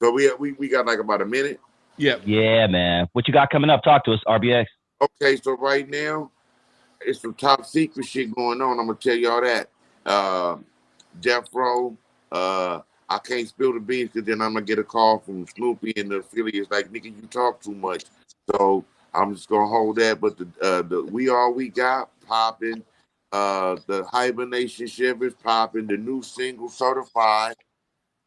So we got like about a minute. Yep. Yeah, man. What you got coming up? Talk to us, RBX. Okay, so right now it's some top secret shit going on. I'm gonna tell y'all that. Death Row. I can't spill the beans because then I'm gonna get a call from Snoopy and the affiliates like, nigga, you talk too much. So I'm just gonna hold that. But the We All We Got popping. The Hibernation Shiv is popping. The new single Certified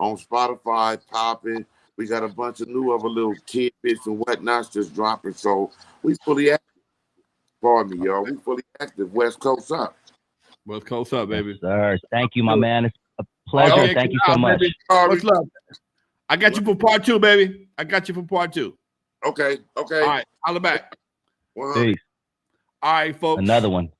on Spotify popping. We got a bunch of new other little tidbits and whatnots just dropping. So we fully active. Pardon me, y'all. We fully active. West Coast up. West Coast up, baby. Yes, sir. Thank you, my man. It's a pleasure. Thank you so much. What's love? I got you for part 2, baby. I got you for part 2. Okay. All right. Holla back. Peace. All right, folks. Another one.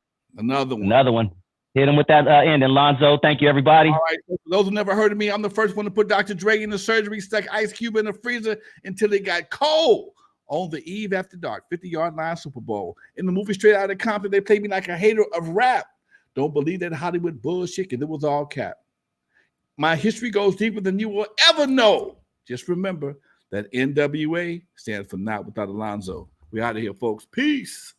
Hit him with that ending, Lonzo. Thank you, everybody. All right. For those who never heard of me, I'm the first one to put Dr. Dre in the surgery, stuck Ice Cube in the freezer until it got cold. On the eve after dark, 50-yard line Super Bowl. In the movie Straight Outta Compton, they played me like a hater of rap. Don't believe that Hollywood bullshit, because it was all cap. My history goes deeper than you will ever know. Just remember that N.W.A. stands for Not Without Alonzo. We out of here, folks. Peace.